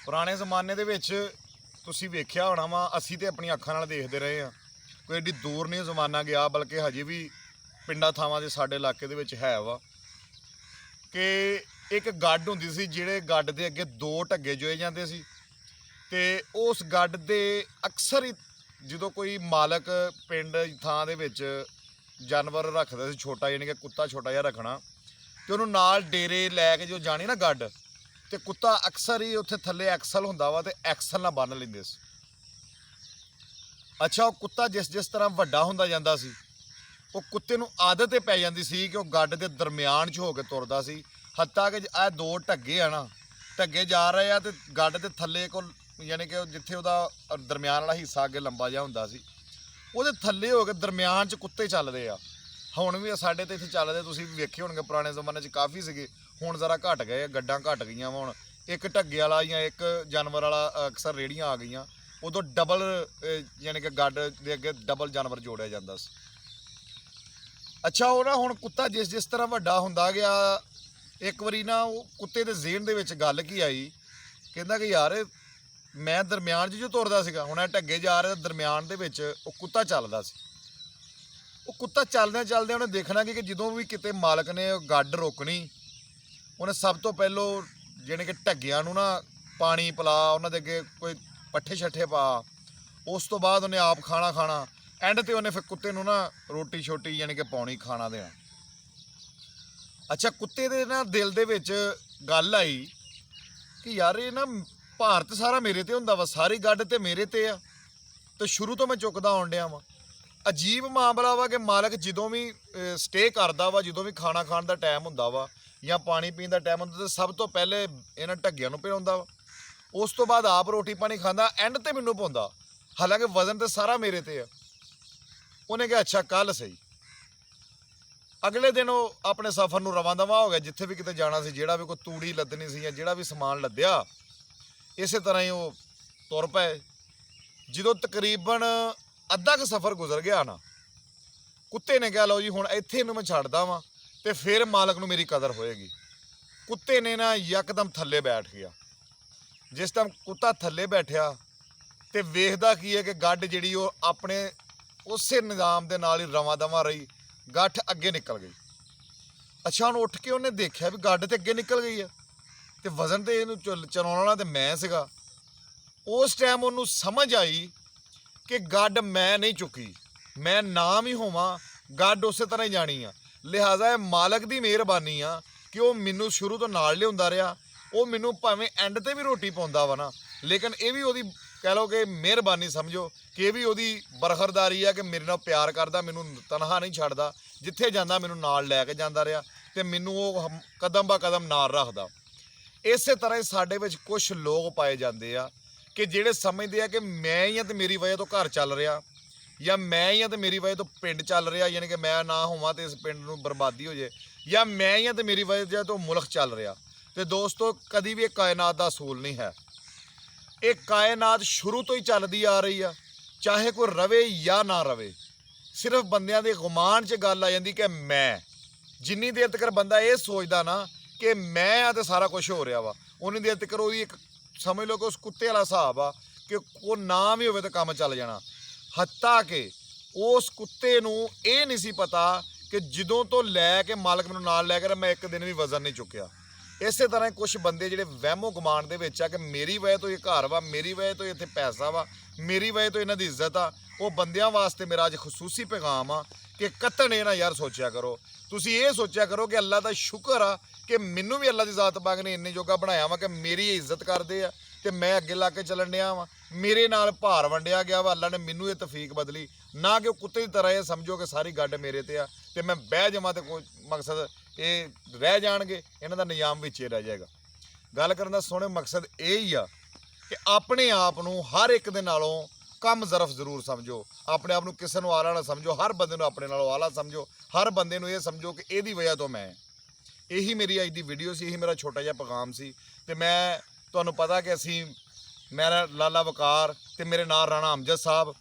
ਪੁਰਾਣੇ ਜ਼ਮਾਨੇ ਦੇ ਵਿੱਚ ਤੁਸੀਂ ਵੇਖਿਆ ਹੋਣਾ ਵਾ, ਅਸੀਂ ਤੇ ਆਪਣੀਆਂ ਅੱਖਾਂ ਨਾਲ ਦੇਖਦੇ ਰਹੇ ਹਾਂ। ਕੋਈ ਏਡੀ ਦੂਰ ਨਹੀਂ ਜ਼ਮਾਨਾ ਗਿਆ, ਬਲਕਿ ਹਜੇ ਵੀ ਪਿੰਡਾਂ ਥਾਵਾਂ 'ਤੇ ਸਾਡੇ ਇਲਾਕੇ ਦੇ ਵਿੱਚ ਹੈ ਵਾ ਕਿ ਇੱਕ ਗੱਡ ਹੁੰਦੀ ਸੀ, ਜਿਹੜੇ ਗੱਡ ਦੇ ਅੱਗੇ ਦੋ ਢੱਗੇ ਜੋਏ ਜਾਂਦੇ ਸੀ ਤੇ ਉਸ ਗੱਡ ਦੇ ਅਕਸਰ ਹੀ ਜਦੋਂ ਕੋਈ ਮਾਲਕ ਪਿੰਡ ਥਾਂ ਦੇ ਵਿੱਚ ਜਾਨਵਰ ਰੱਖਦਾ ਸੀ ਛੋਟਾ, ਯਾਨੀ ਕਿ ਕੁੱਤਾ ਛੋਟਾ ਜਿਹਾ ਰੱਖਣਾ, ਤੇ ਉਹਨੂੰ ਨਾਲ ਡੇਰੇ ਲੈ ਕੇ ਜੋ ਜਾਣੀ ਨਾ ਗੱਡ, ਤੇ ਕੁੱਤਾ ਅਕਸਰ ਹੀ ਉੱਥੇ ਥੱਲੇ ਐਕਸਲ ਹੁੰਦਾ ਵਾ ਤੇ ਐਕਸਲ ਨਾਲ ਬੰਨ੍ਹ ਲੈਂਦੇ ਸੀ। ਅੱਛਾ, ਉਹ ਕੁੱਤਾ ਜਿਸ ਤਰ੍ਹਾਂ ਵੱਡਾ ਹੁੰਦਾ ਜਾਂਦਾ ਸੀ, ਉਹ ਕੁੱਤੇ ਨੂੰ ਆਦਤ ਇਹ ਪੈ ਜਾਂਦੀ ਸੀ ਕਿ ਉਹ ਗੱਡ ਦੇ ਦਰਮਿਆਨ 'ਚ ਹੋ ਕੇ ਤੁਰਦਾ ਸੀ। ਹੱਤਾ ਕਿ ਇਹ ਦੋ ਢੱਗੇ ਆ ਨਾ, ਢੱਗੇ ਜਾ ਰਹੇ ਆ ਤੇ ਗੱਡ ਦੇ ਥੱਲੇ ਕੋਲ, ਯਾਨੀ ਕਿ ਜਿੱਥੇ ਉਹਦਾ ਦਰਮਿਆਨ ਵਾਲਾ ਹਿੱਸਾ ਅੱਗੇ ਲੰਬਾ ਜਿਹਾ ਹੁੰਦਾ ਸੀ, ਉਹਦੇ ਥੱਲੇ ਹੋ ਕੇ ਦਰਮਿਆਨ 'ਚ ਕੁੱਤੇ ਚੱਲਦੇ ਆ। ਹੁਣ ਵੀ ਸਾਡੇ ਤੇ ਇੱਥੇ ਚੱਲਦੇ, ਤੁਸੀਂ ਵੀ ਵੇਖੇ ਹੋਣਗੇ, ਪੁਰਾਣੇ ਜ਼ਮਾਨੇ 'ਚ ਕਾਫੀ ਸੀਗੇ, ਹੁਣ ਜ਼ਰਾ ਘਟ ਗਏ, ਗੱਡਾਂ ਘਟ ਗਈਆਂ ਵਾ। ਹੁਣ ਇੱਕ ਢੱਗੇ ਵਾਲਾ ਜਾਂ ਇੱਕ ਜਾਨਵਰ ਵਾਲਾ ਅਕਸਰ ਰੇਹੜੀਆਂ ਆ ਗਈਆਂ, ਉਦੋਂ ਡਬਲ ਯਾਨੀ ਕਿ ਗੱਡ ਦੇ ਅੱਗੇ ਡਬਲ ਜਾਨਵਰ ਜੋੜਿਆ ਜਾਂਦਾ ਸੀ। ਅੱਛਾ, ਉਹ ਨਾ ਹੁਣ ਕੁੱਤਾ ਜਿਸ ਤਰ੍ਹਾਂ ਵੱਡਾ ਹੁੰਦਾ ਗਿਆ, ਇੱਕ ਵਾਰੀ ਨਾ ਉਹ ਕੁੱਤੇ ਦੇ ਜ਼ੇਨ ਦੇ ਵਿੱਚ ਗੱਲ ਕੀ ਆਈ, ਕਹਿੰਦਾ ਕਿ ਯਾਰ ਮੈਂ ਦਰਮਿਆਨ 'ਚ ਜੋ ਤੁਰਦਾ ਸੀਗਾ, ਹੁਣ ਇਹ ਢੱਗੇ ਜਾ ਰਹੇ ਦਰਮਿਆਨ ਦੇ ਵਿੱਚ ਉਹ ਕੁੱਤਾ ਚੱਲਦਾ ਸੀ। ਉਹ ਕੁੱਤਾ ਚੱਲਦਿਆਂ ਚੱਲਦਿਆਂ ਉਹਨੇ ਦੇਖਣਾ ਕਿ ਜਦੋਂ ਵੀ ਕਿਤੇ ਮਾਲਕ ਨੇ ਗੱਡ ਰੋਕਣੀ, ਉਹਨੇ ਸਭ ਤੋਂ ਪਹਿਲੋਂ ਜਿਹੜੇ ਕਿ ਢੱਗਿਆਂ ਨੂੰ ਨਾ ਪਾਣੀ ਪਿਲਾ, ਉਹਨਾਂ ਦੇ ਅੱਗੇ ਕੋਈ ਪੱਠੇ ਛੱਠੇ ਪਾ, ਉਸ ਤੋਂ ਬਾਅਦ ਉਹਨੇ ਆਪ ਖਾਣਾ, ਐਂਡ ਤੇ ਉਹਨੇ ਫਿਰ ਕੁੱਤੇ ਨੂੰ ਨਾ ਰੋਟੀ ਛੋਟੀ ਯਾਨੀ ਕਿ ਪਾਉਣੀ, ਖਾਣਾ ਦੇਣਾ। ਅੱਛਾ, ਕੁੱਤੇ ਦੇ ਨਾ ਦਿਲ ਦੇ ਵਿੱਚ ਗੱਲ ਆਈ ਕਿ ਯਾਰ ਇਹ ਨਾ ਭਾਰਤ ਸਾਰਾ ਮੇਰੇ ਤੇ ਹੁੰਦਾ ਵਾ, ਸਾਰੀ ਗੱਡ ਤੇ ਮੇਰੇ ਤੇ ਆ, ਤੇ ਸ਼ੁਰੂ ਤੋਂ ਮੈਂ ਚੁੱਕਦਾ ਆਉਣ ਡਿਆ ਵਾ। ਅਜੀਬ ਮਾਮਲਾ ਵਾ ਕਿ ਮਾਲਕ ਜਦੋਂ ਵੀ ਸਟੇ ਕਰਦਾ ਵਾ, ਜਦੋਂ ਵੀ ਖਾਣਾ ਖਾਣ ਦਾ ਟਾਈਮ ਹੁੰਦਾ ਵਾ ਜਾਂ ਪਾਣੀ ਪੀਣ ਦਾ ਟਾਈਮ ਹੁੰਦਾ, ਤਾਂ ਸਭ ਤੋਂ ਪਹਿਲੇ ਇਹਨਾਂ ਢੱਗਿਆਂ ਨੂੰ ਪਿਲਾਉਂਦਾ ਵਾ, ਉਸ ਤੋਂ ਬਾਅਦ ਆਪ ਰੋਟੀ ਪਾਣੀ ਖਾਂਦਾ, ਐਂਡ ਤੇ ਮੈਨੂੰ ਪਾਉਂਦਾ, ਹਾਲਾਂਕਿ ਵਜ਼ਨ ਤੇ ਸਾਰਾ ਮੇਰੇ ਤੇ ਆ। ਉਹਨੇ ਕਿਹਾ ਅੱਛਾ ਕੱਲ ਸਹੀ। ਅਗਲੇ ਦਿਨ ਉਹ ਆਪਣੇ ਸਫ਼ਰ ਨੂੰ ਰਵਾਂ ਦਵਾਂ ਹੋ ਗਿਆ, ਜਿੱਥੇ ਵੀ ਕਿਤੇ ਜਾਣਾ ਸੀ, ਜਿਹੜਾ ਵੀ ਕੋਈ ਤੂੜੀ ਲੱਦਣੀ ਸੀ ਜਾਂ ਜਿਹੜਾ ਵੀ ਸਮਾਨ ਲੱਦਿਆ, ਇਸੇ ਤਰ੍ਹਾਂ ਹੀ ਉਹ ਤੁਰ ਪਏ। ਜਦੋਂ ਤਕਰੀਬਨ ਅੱਧਾ ਕੁ ਸਫ਼ਰ ਗੁਜ਼ਰ ਗਿਆ ਨਾ, ਕੁੱਤੇ ਨੇ ਕਿਹਾ ਲਓ ਜੀ ਹੁਣ ਇੱਥੇ ਇਹਨੂੰ ਮੈਂ ਛੱਡਦਾ ਵਾਂ ਤੇ ਫਿਰ ਮਾਲਕ ਨੂੰ ਮੇਰੀ ਕਦਰ ਹੋਏਗੀ। ਕੁੱਤੇ ਨੇ ਨਾ ਯਕਦਮ ਥੱਲੇ ਬੈਠ ਗਿਆ। ਜਿਸ ਟਾਈਮ ਕੁੱਤਾ ਥੱਲੇ ਬੈਠਿਆ ਤੇ ਵੇਖਦਾ ਕੀ ਹੈ ਕਿ ਗੱਡ ਜਿਹੜੀ ਉਹ ਆਪਣੇ ਉਸੇ ਨਿਜ਼ਾਮ ਦੇ ਨਾਲ ਹੀ ਰਵਾਂ ਦਵਾਂ ਰਹੀ, ਗੱਠ ਅੱਗੇ ਨਿਕਲ ਗਈ। ਅੱਛਾ, ਹੁਣ ਉੱਠ ਕੇ ਉਹਨੇ ਦੇਖਿਆ ਵੀ ਗੱਡ ਤੇ ਅੱਗੇ ਨਿਕਲ ਗਈ ਆ ਤੇ ਵਜ਼ਨ ਤੇ ਇਹਨੂੰ ਚਲਾਉਣ ਵਾਲਾ ਤੇ ਮੈਂ ਸੀਗਾ। ਉਸ ਟਾਈਮ ਉਹਨੂੰ ਸਮਝ ਆਈ ਕਿ ਗੱਡ ਮੈਂ ਨਹੀਂ ਚੁੱਕੀ, ਮੈਂ ਨਾ ਵੀ ਹੋਵਾਂ ਗੱਡ ਉਸੇ ਤਰ੍ਹਾਂ ਹੀ ਜਾਣੀ ਆ। ਲਿਹਾਜ਼ਾ ਇਹ ਮਾਲਕ ਦੀ ਮਿਹਰਬਾਨੀ ਆ ਕਿ ਉਹ ਮੈਨੂੰ ਸ਼ੁਰੂ ਤੋਂ ਨਾਲ ਲਿਆਉਂਦਾ ਰਿਹਾ। ਉਹ ਮੈਨੂੰ ਭਾਵੇਂ ਐਂਡ ਤੇ ਵੀ ਰੋਟੀ ਪਾਉਂਦਾ ਵਾ ਨਾ, ਲੇਕਿਨ ਇਹ ਵੀ ਉਹਦੀ ਕਹਿ ਲਓ ਕਿ ਮਿਹਰਬਾਨੀ ਸਮਝੋ ਕਿ ਇਹ ਵੀ ਉਹਦੀ ਬਰਖਰਦਾਰੀ ਆ ਕਿ ਮੇਰੇ ਨਾਲ ਪਿਆਰ ਕਰਦਾ, ਮੈਨੂੰ ਤਨਹਾ ਨਹੀਂ ਛੱਡਦਾ, ਜਿੱਥੇ ਜਾਂਦਾ ਮੈਨੂੰ ਨਾਲ ਲੈ ਕੇ ਜਾਂਦਾ ਰਿਹਾ ਤੇ ਮੈਨੂੰ ਉਹ ਕਦਮ ਬਾ ਕਦਮ ਨਾਲ ਰੱਖਦਾ। ਇਸੇ ਤਰ੍ਹਾਂ ਹੀ ਸਾਡੇ ਵਿੱਚ ਕੁਝ ਲੋਕ ਪਾਏ ਜਾਂਦੇ ਆ ਕਿ ਜਿਹੜੇ ਸਮਝਦੇ ਆ ਕਿ ਮੈਂ ਹੀ ਆ ਤੇ ਮੇਰੀ ਵਜ੍ਹਾ ਤੋਂ ਘਰ ਚੱਲ ਰਿਹਾ, ਜਾਂ ਮੈਂ ਹੀ ਆ ਤੇ ਮੇਰੀ ਵਜ੍ਹਾ ਤੋਂ ਪਿੰਡ ਚੱਲ ਰਿਹਾ, ਯਾਨੀ ਕਿ ਮੈਂ ਨਾ ਹੋਵਾਂ ਤੇ ਇਸ ਪਿੰਡ ਨੂੰ ਬਰਬਾਦੀ ਹੋ ਜਾਏ, ਜਾਂ ਮੈਂ ਹੀ ਆ ਤੇ ਮੇਰੀ ਵਜ੍ਹਾ ਤੋਂ ਮੁਲਕ ਚੱਲ ਰਿਹਾ। ਤੇ ਦੋਸਤੋ, ਕਦੀ ਵੀ ਇਹ ਕਾਇਨਾਤ ਦਾ ਅਸੂਲ ਨਹੀਂ ਹੈ। ਇਹ ਕਾਇਨਾਤ ਸ਼ੁਰੂ ਤੋਂ ਹੀ ਚੱਲਦੀ ਆ ਰਹੀ ਆ, ਚਾਹੇ ਕੋਈ ਰਵੇ ਜਾਂ ਨਾ ਰਵੇ। ਸਿਰਫ ਬੰਦਿਆਂ ਦੇ ਗੁਮਾਨ 'ਚ ਗੱਲ ਆ ਜਾਂਦੀ ਕਿ ਮੈਂ, ਜਿੰਨੀ ਦੇਰ ਤੱਕ ਬੰਦਾ ਇਹ ਸੋਚਦਾ ਨਾ ਕਿ ਮੈਂ ਆ ਤੇ ਸਾਰਾ ਕੁਝ ਹੋ ਰਿਹਾ ਵਾ, ਉਨੀ ਦੇਰ ਤੱਕ ਉਹਦੀ ਇੱਕ ਸਮਝ ਲਓ ਕਿ ਉਸ ਕੁੱਤੇ ਵਾਲਾ ਹਿਸਾਬ ਆ ਕਿ ਉਹ ਨਾ ਵੀ ਹੋਵੇ ਤਾਂ ਕੰਮ ਚੱਲ ਜਾਣਾ। ਹੱਤਾ ਕਿ ਉਸ ਕੁੱਤੇ ਨੂੰ ਇਹ ਨਹੀਂ ਸੀ ਪਤਾ ਕਿ ਜਦੋਂ ਤੋਂ ਲੈ ਕੇ ਮਾਲਕ ਮੈਨੂੰ ਨਾਲ ਲੈ ਕੇ ਮੈਂ ਇੱਕ ਦਿਨ ਵੀ ਵਜ਼ਨ ਨਹੀਂ ਚੁੱਕਿਆ। ਇਸੇ ਤਰ੍ਹਾਂ ਕੁਝ ਬੰਦੇ ਜਿਹੜੇ ਵਹਿਮੋ ਗੁਮਾਨ ਦੇ ਵਿੱਚ ਆ ਕਿ ਮੇਰੀ ਵਜ੍ਹਾ ਤੋਂ ਇਹ ਘਰ ਵਾ, ਮੇਰੀ ਵਜ੍ਹਾ ਤੋਂ ਇੱਥੇ ਪੈਸਾ ਵਾ, ਮੇਰੀ ਵਜ੍ਹਾ ਤੋਂ ਇਹਨਾਂ ਦੀ ਇੱਜ਼ਤ ਆ, ਉਹ ਬੰਦਿਆਂ ਵਾਸਤੇ ਮੇਰਾ ਅੱਜ ਖਸੂਸੀ ਪੈਗਾਮ ਆ ਕਿ ਕਤਨ ਇਹ ਨਾ ਯਾਰ ਸੋਚਿਆ ਕਰੋ। ਤੁਸੀਂ ਇਹ ਸੋਚਿਆ ਕਰੋ ਕਿ ਅੱਲਾ ਦਾ ਸ਼ੁਕਰ ਆ ਕਿ ਮੈਨੂੰ ਵੀ ਅੱਲਾ ਦੀ ਜ਼ਾਤ ਪਾਕ ਨੇ ਇੰਨੇ ਜੋਗਾ ਬਣਾਇਆ ਵਾ ਕਿ ਮੇਰੀ ਇੱਜ਼ਤ ਕਰਦੇ ਆ ਤੇ ਮੈਂ ਅੱਗੇ ਲਾ ਕੇ ਚੱਲਣ ਡਿਆ ਵਾਂ। ਮੇਰੇ ਨਾਲ ਭਾਰ ਵੰਡਿਆ ਗਿਆ ਵਾ, ਅੱਲਾ ਨੇ ਮੈਨੂੰ ਇਹ ਤੌਫੀਕ ਬਦਲੀ, ਨਾ ਕਿ ਉਹ ਕੁੱਤੇ ਦੀ ਤਰ੍ਹਾਂ ਇਹ ਸਮਝੋ ਕਿ ਸਾਰੀ ਗੱਡ ਮੇਰੇ ਤੇ ਆ ਤੇ ਮੈਂ ਬਹਿ ਜਾਵਾਂ ਤੇ ਕੋਈ ਮਕਸਦ ਇਹ ਰਹਿ ਜਾਣਗੇ, ਇਹਨਾਂ ਦਾ ਨਿਜ਼ਾਮ ਵਿੱਚ ਹੀ ਰਹਿ ਜਾਏਗਾ। ਗੱਲ ਕਰਨ ਦਾ ਸੋਹਣੇ ਮਕਸਦ ਇਹ ਹੀ ਆ ਕਿ ਆਪਣੇ ਆਪ ਨੂੰ ਹਰ ਇੱਕ ਦੇ ਨਾਲੋਂ ਕਮ ਜ਼ਰਫ ਜ਼ਰੂਰ ਸਮਝੋ, ਆਪਣੇ ਆਪ ਨੂੰ ਕਿਸੇ ਨੂੰ ਆਲਾ ਨਾ ਸਮਝੋ, ਹਰ ਬੰਦੇ ਨੂੰ ਆਪਣੇ ਨਾਲੋਂ ਆਲਾ ਸਮਝੋ, ਹਰ ਬੰਦੇ ਨੂੰ ਇਹ ਸਮਝੋ ਕਿ ਇਹਦੀ ਵਜ੍ਹਾ ਤੋਂ ਮੈਂ। ਇਹੀ ਮੇਰੀ ਅੱਜ ਦੀ ਵੀਡੀਓ ਸੀ, ਇਹੀ ਮੇਰਾ ਛੋਟਾ ਜਿਹਾ ਪੈਗਾਮ ਸੀ। ਤੇ ਮੈਂ ਤੁਹਾਨੂੰ ਪਤਾ ਕਿ ਮੇਰਾ ਲਾਲਾ ਵਕਾਰ ਤੇ ਮੇਰੇ ਨਾਲ ਰਾਣਾ ਅਮਜਦ ਸਾਹਿਬ,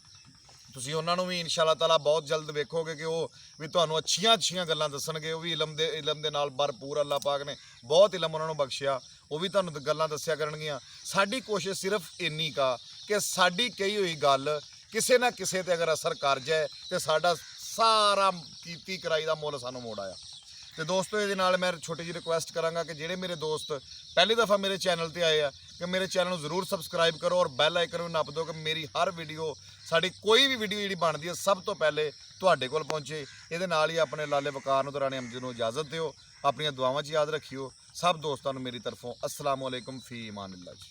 ਤੁਸੀਂ ਉਹਨਾਂ ਨੂੰ ਵੀ ਇਨਸ਼ਾ ਅੱਲਾਹ ਤਾਲਾ ਬਹੁਤ ਜਲਦ ਵੇਖੋਗੇ ਕਿ ਉਹ ਵੀ ਤੁਹਾਨੂੰ ਅੱਛੀਆਂ ਗੱਲਾਂ ਦੱਸਣਗੇ। ਉਹ ਵੀ ਇਲਮ ਦੇ ਨਾਲ ਭਰਪੂਰ ਅੱਲਾਹ ਪਾਕ ਨੇ ਬਹੁਤ ਇਲਮ ਉਹਨਾਂ ਨੂੰ ਬਖਸ਼ਿਆ, ਉਹ ਵੀ ਤੁਹਾਨੂੰ ਗੱਲਾਂ ਦੱਸਿਆ ਕਰਨਗੀਆਂ। ਸਾਡੀ ਕੋਸ਼ਿਸ਼ ਸਿਰਫ ਇੰਨੀ ਕਾ ਕਿ ਸਾਡੀ ਕਹੀ ਹੋਈ ਗੱਲ ਕਿਸੇ ਨਾ ਕਿਸੇ ਤੇ ਅਗਰ ਅਸਰ ਕਰ ਜਾਏ ਤੇ ਸਾਡਾ ਸਾਰਾ ਕੀਤੀ ਕਰਾਈ ਦਾ ਮੁੱਲ ਸਾਨੂੰ ਮੋੜ ਆਇਆ। ਤੇ ਦੋਸਤੋ ਇਹਦੇ ਨਾਲ ਮੈਂ ਛੋਟੀ ਜਿਹੀ ਰਿਕੁਐਸਟ ਕਰਾਂਗਾ ਕਿ ਜਿਹੜੇ ਮੇਰੇ ਦੋਸਤ ਪਹਿਲੀ ਦਫਾ ਮੇਰੇ ਚੈਨਲ ਤੇ ਆਏ ਆ ਕਿ ਮੇਰੇ ਚੈਨਲ ਨੂੰ ਜ਼ਰੂਰ ਸਬਸਕ੍ਰਾਈਬ ਕਰੋ ਔਰ ਬੈਲ ਆਈਕਨ ਨੂੰ ਨੱਪ ਦਿਓ ਕਿ ਮੇਰੀ ਹਰ ਵੀਡੀਓ, ਸਾਡੀ ਕੋਈ ਵੀ ਵੀਡੀਓ ਜਿਹੜੀ ਬਣਦੀ ਹੈ ਸਭ ਤੋਂ ਪਹਿਲੇ ਤੁਹਾਡੇ ਕੋਲ ਪਹੁੰਚੇ। ਇਹਦੇ ਨਾਲ ਹੀ ਆਪਣੇ ਲਾਲੇ ਵਕਾਰ ਨੂੰ ਤੇ ਰਾਣੇ ਅਮਜਦ ਨੂੰ ਇਜਾਜ਼ਤ ਦਿਓ। ਆਪਣੀਆਂ ਦੁਆਵਾਂ 'ਚ ਯਾਦ ਰੱਖਿਓ। ਸਭ ਦੋਸਤਾਂ ਨੂੰ ਮੇਰੀ ਤਰਫੋਂ ਅਸਲਾਮੁਅਲੈਕੁਮ ਫੀ ਇਮਾਨਿल्लाह ਜੀ।